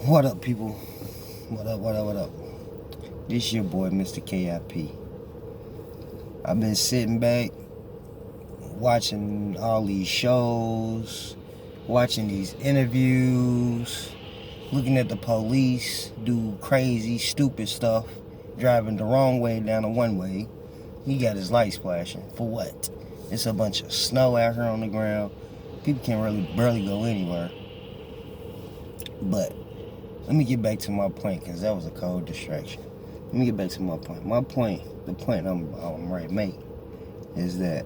What up, people? What up? This your boy, Mr. K.I.P. I've been sitting back, watching all these shows, watching these interviews, looking at the police do crazy, stupid stuff, driving the wrong way down a one-way. He got his lights flashing. For what? It's a bunch of snow out here on the ground. People can't barely go anywhere. But let me get back to my point, because that was a cold distraction. Let me get back to my point. The point I'm ready to make is that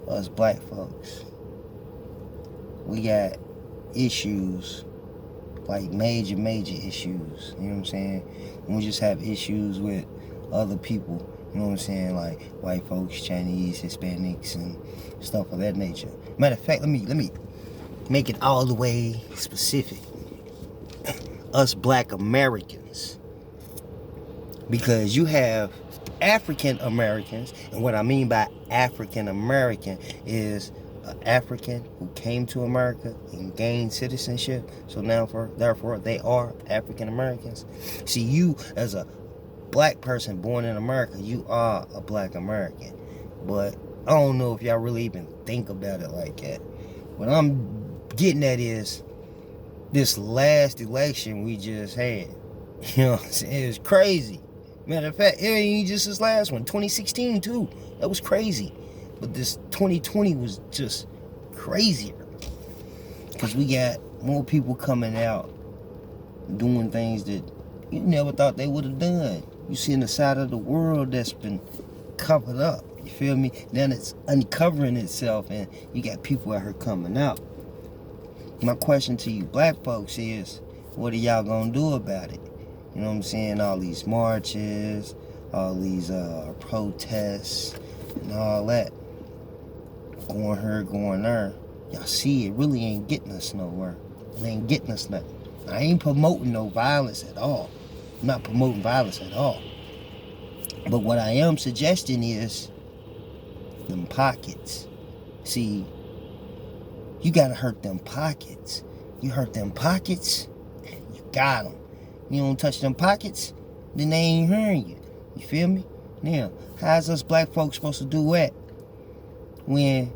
us black folks, we got issues, like major issues. You know what I'm saying? And we just have issues with other people. You know what I'm saying? Like white folks, Chinese, Hispanics, and stuff of that nature. Matter of fact, let me make it all the way specific. Us black Americans, because you have African Americans, and what I mean by African American is an African who came to America and gained citizenship, so therefore they are African Americans. See, you as a black person born in America, you are a black American. But I don't know if y'all really even think about it like that. What I'm getting at is this last election we just had. You know what I'm saying? It was crazy. Matter of fact, it ain't just this last one. 2016 too. That was crazy. But this 2020 was just crazier. Because we got more people coming out doing things that you never thought they would have done. You see in the side of the world that's been covered up. You feel me? Then it's uncovering itself, and you got people out here coming out. My question to you black folks is, what are y'all gonna do about it? You know what I'm saying? All these marches, all these protests, and all that. Going here, going there. Y'all see, it really ain't getting us nowhere. It ain't getting us nothing. I ain't promoting no violence at all. I'm not promoting violence at all. But what I am suggesting is them pockets. See, you gotta hurt them pockets. You hurt them pockets, you got them. You don't touch them pockets, then they ain't hearing you. You feel me? Now, how's us black folks supposed to do that when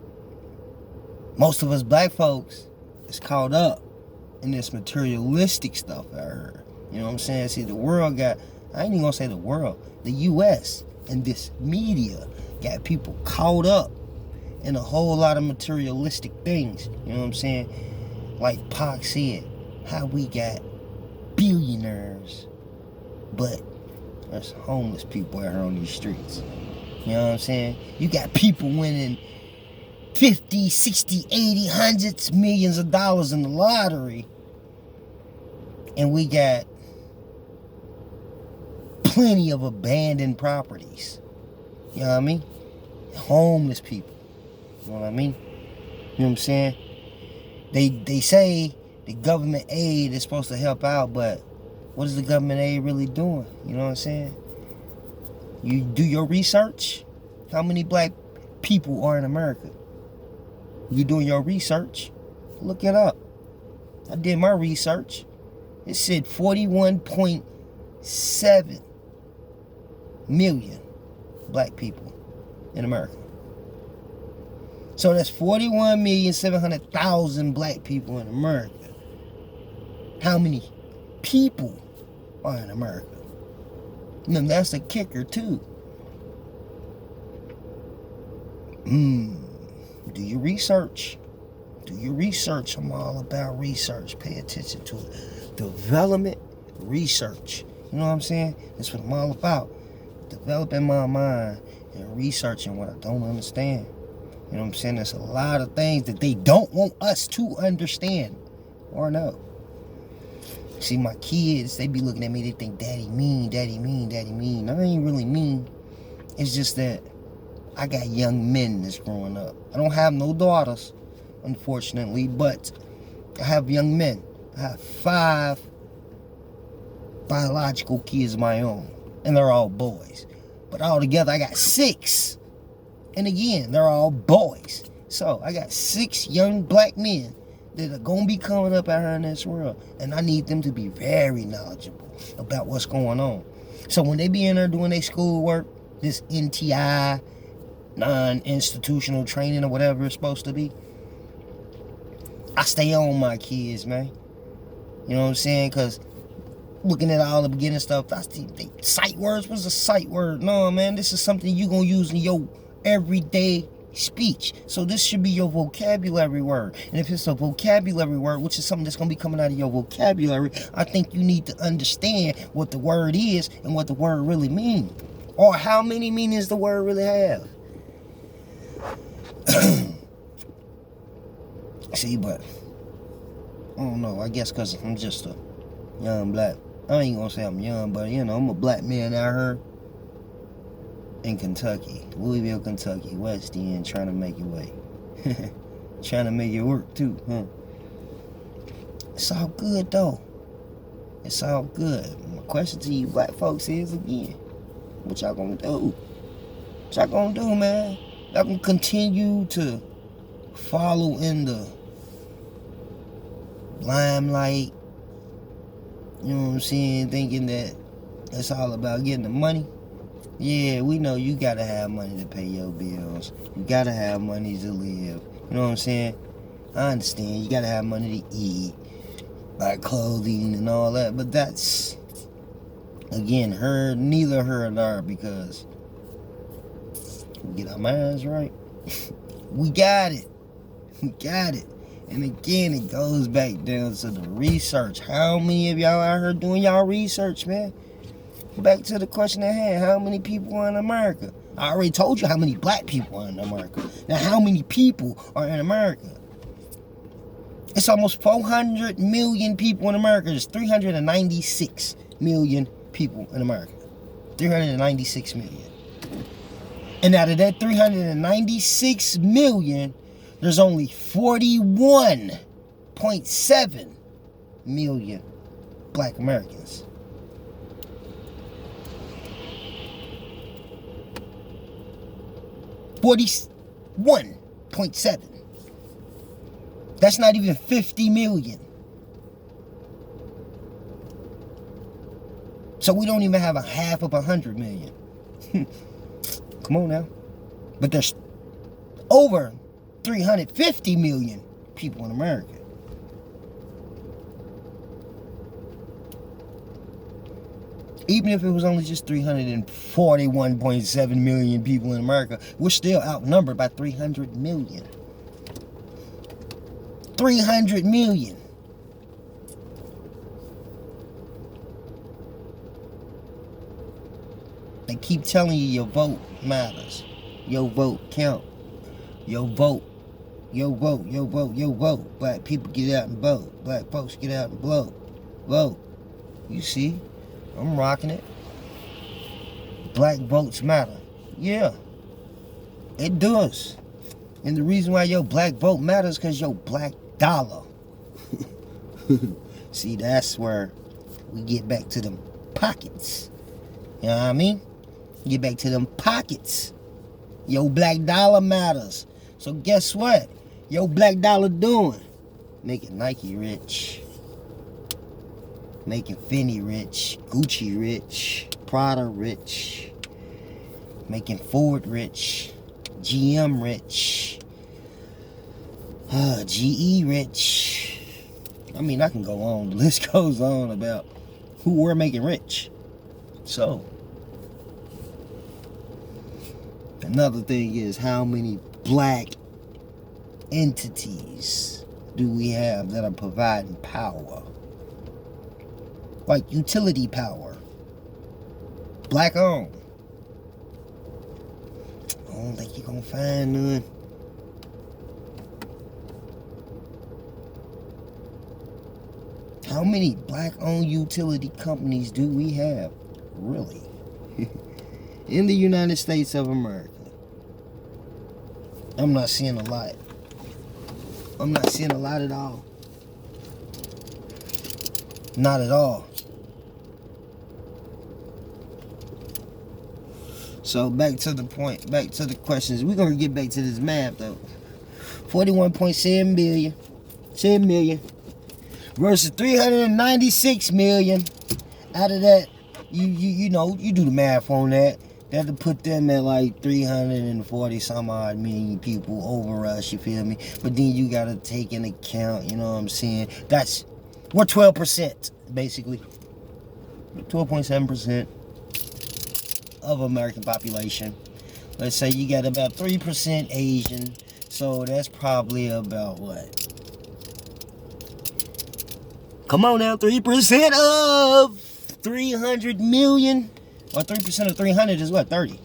most of us black folks is caught up in this materialistic stuff out here? You know what I'm saying? See, the world got, I ain't even gonna say the world, the U.S. and this media got people caught up in a whole lot of materialistic things. You know what I'm saying? Like Pac said, how we got billionaires, but there's homeless people out here on these streets. You know what I'm saying? You got people winning 50, 60, 80, hundreds, millions of dollars in the lottery, and we got plenty of abandoned properties. You know what I mean? Homeless people. You know what I mean? You know what I'm saying? They say the government aid is supposed to help out, but what is the government aid really doing? You know what I'm saying? You do your research. How many black people are in America? You doing your research? Look it up. I did my research. It said 41.7 million black people in America. So that's 41,700,000 black people in America. How many people are in America? And that's the kicker too. Do your research. Do your research. I'm all about research. Pay attention to it. Development, research. You know what I'm saying? That's what I'm all about. Developing my mind and researching what I don't understand. You know what I'm saying? There's a lot of things that they don't want us to understand or know. See, my kids, they be looking at me, they think daddy mean. I ain't really mean. It's just that I got young men that's growing up. I don't have no daughters, unfortunately, but I have young men. I have 5 biological kids of my own, and they're all boys. But altogether, I got 6. And again, they're all boys. So I got 6 young black men that are going to be coming up out here in this world. And I need them to be very knowledgeable about what's going on. So when they be in there doing their schoolwork, this NTI, non-institutional training or whatever it's supposed to be, I stay on my kids, man. You know what I'm saying? Because looking at all the beginning stuff, I see sight words. What's a sight word? No, man, this is something you're going to use in your everyday speech. So this should be your vocabulary word. And if it's a vocabulary word, which is something that's going to be coming out of your vocabulary, I think you need to understand what the word is and what the word really means. Or how many meanings the word really have. See, but I don't know. I guess because I'm just a young black. I ain't gonna say I'm young, but you know, I'm a black man out here in Kentucky, Louisville, Kentucky, West End, trying to make it way. Trying to make it work too, huh? It's all good though. It's all good. My question to you black folks is again, what y'all gonna do? What y'all gonna do, man? Y'all gonna continue to follow in the limelight, you know what I'm saying, thinking that it's all about getting the money? Yeah, we know you gotta have money to pay your bills. You gotta have money to live. You know what I'm saying? I understand you gotta have money to eat, buy clothing and all that, but that's, again, neither her nor there, because we get our minds right. We got it. We got it. And again, it goes back down to the research. How many of y'all out here doing y'all research, man? Back to the question at hand. How many people are in America? I already told you how many black people are in America. Now, how many people are in America? It's almost 400 million people in America. There's 396 million people in America. 396 million. And out of that 396 million, there's only 41.7 million black Americans. $41.7. That's not even 50 million. So we don't even have a half of 100 million. Come on now. But there's over 350 million people in America. Even if it was only just 341.7 million people in America, we're still outnumbered by 300 million. 300 million. They keep telling you your vote matters. Your vote count. Your vote. Your vote. Your vote. Your vote. Black people get out and vote. Black folks get out and vote. Vote. You see? I'm rocking it. Black votes matter. Yeah. It does. And the reason why your black vote matters is because your black dollar. See, that's where we get back to them pockets. You know what I mean? Get back to them pockets. Your black dollar matters. So guess what? Your black dollar doing? Making Nike rich. Making Fendi rich. Gucci rich. Prada rich. Making Ford rich. GM rich. GE rich. I mean, I can go on. The list goes on about who we're making rich. So, another thing is, how many black entities do we have that are providing power? Like utility power. Black owned. I don't think you're gonna find none. How many black-owned utility companies do we have, really, in the United States of America? I'm not seeing a lot. I'm not seeing a lot at all. Not at all. So back to the point, back to the questions. We're going to get back to this math, though. 41.7 billion. 10 million. Versus 396 million. Out of that, you know, you do the math on that. That'll put them at like 340 some odd million people over us, you feel me? But then you gotta take into account, you know what I'm saying? We're 12%, basically. 12.7% of American population. Let's say you got about 3% Asian. So that's probably about what? Come on now, 3% of 300 million. Or 3% of 300 is what? 30.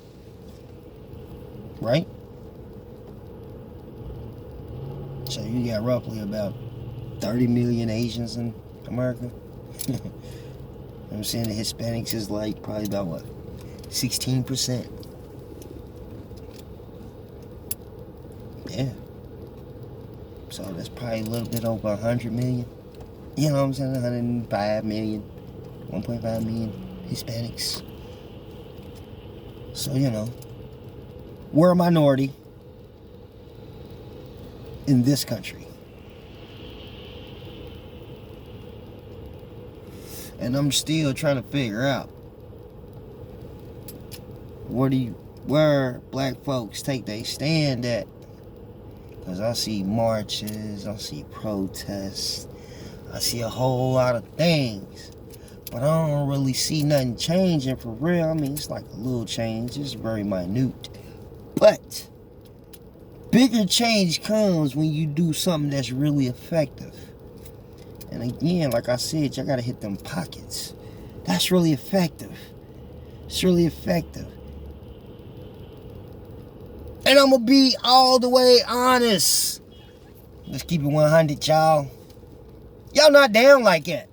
Right? So you got roughly about 30 million Asians in America. I'm saying the Hispanics is like probably about what? 16%. Yeah. So that's probably a little bit over 100 million. You know what I'm saying? 105 million. 1.5 million Hispanics. So, you know, we're a minority in this country. And I'm still trying to figure out where black folks take their stand at. Because I see marches, I see protests, I see a whole lot of things. But I don't really see nothing changing for real. I mean, it's like a little change. It's very minute. But bigger change comes when you do something that's really effective. And again, like I said, y'all gotta hit them pockets. That's really effective. It's really effective. And I'm gonna be all the way honest. Let's keep it 100, y'all. Y'all not down like that.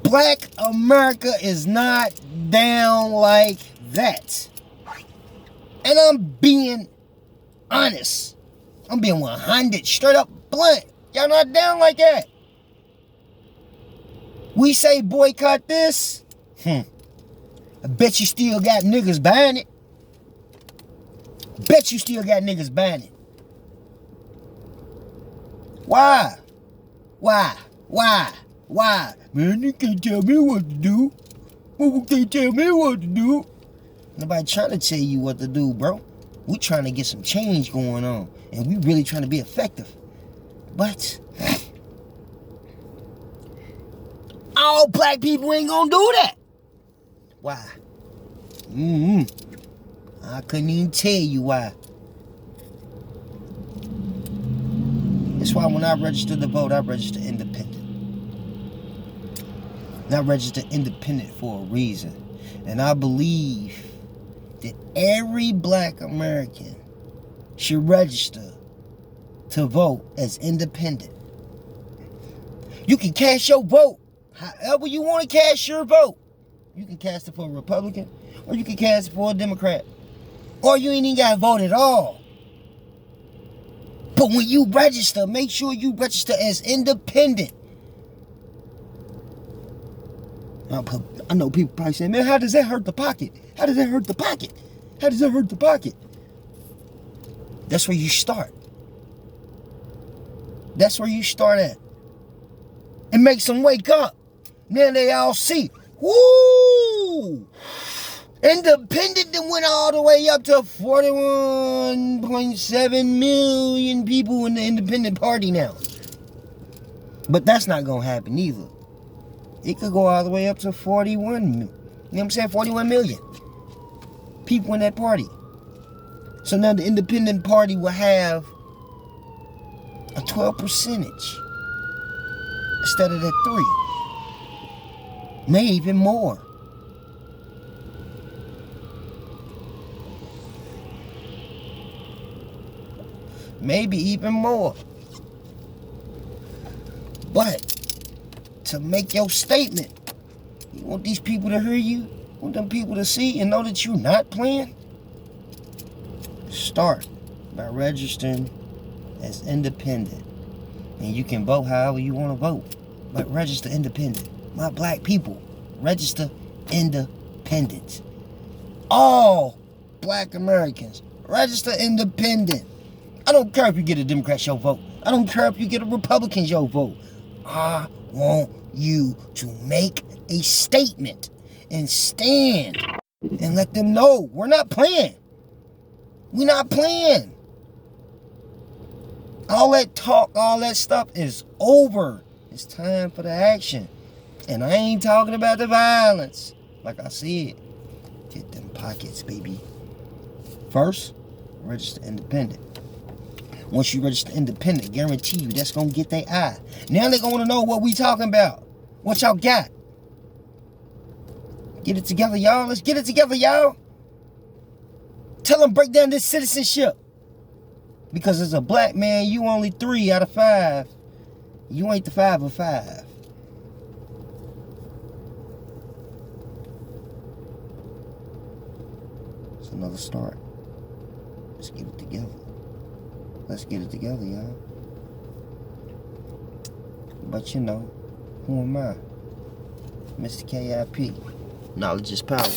Black America is not down like that. And I'm being honest. I'm being 100, straight up blunt. Y'all not down like that. We say boycott this. I bet you still got niggas buying it. Bet you still got niggas buying it. Why? Man, you can't tell me what to do. You can't tell me what to do. Nobody trying to tell you what to do, bro. We trying to get some change going on. And we really trying to be effective. But all black people ain't gonna do that. Why? I couldn't even tell you why. That's why when I register to vote, I register independent. And I register independent for a reason. And I believe that every black American should register to vote as independent. You can cast your vote however you want to cast your vote. You can cast it for a Republican, or you can cast it for a Democrat. Or you ain't even got to vote at all. But when you register, make sure you register as independent. I know people probably saying, man, how does that hurt the pocket? How does that hurt the pocket? How does that hurt the pocket? That's where you start. That's where you start at. It makes them wake up. Then they all see, woo! Independent that went all the way up to 41.7 million people in the independent party now. But that's not going to happen either. It could go all the way up to 41, you know what I'm saying? 41 million people in that party. So now the independent party will have a 12 percentage instead of that 3. Maybe even more. Maybe even more. But to make your statement, you want these people to hear you? You want them people to see and know that you're not playing? Start by registering as independent. And you can vote however you want to vote. But register independent. My black people, register independent. All black Americans, register independent. I don't care if you get a Democrat, your vote. I don't care if you get a Republicans your vote. I want you to make a statement and stand and let them know we're not playing. We're not playing. All that talk, all that stuff is over. It's time for the action. And I ain't talking about the violence. Like I said, get them pockets, baby. First, register independent. Once you register independent, guarantee you that's going to get their eye. Now they going to want to know what we talking about. What y'all got? Get it together, y'all. Let's get it together, y'all. Tell them break down this citizenship. Because as a black man, you only 3 out of 5. You ain't the 5 of 5. It's another start. Let's get it together. Let's get it together, y'all. But you know, who am I? Mr. K.I.P. Knowledge is power.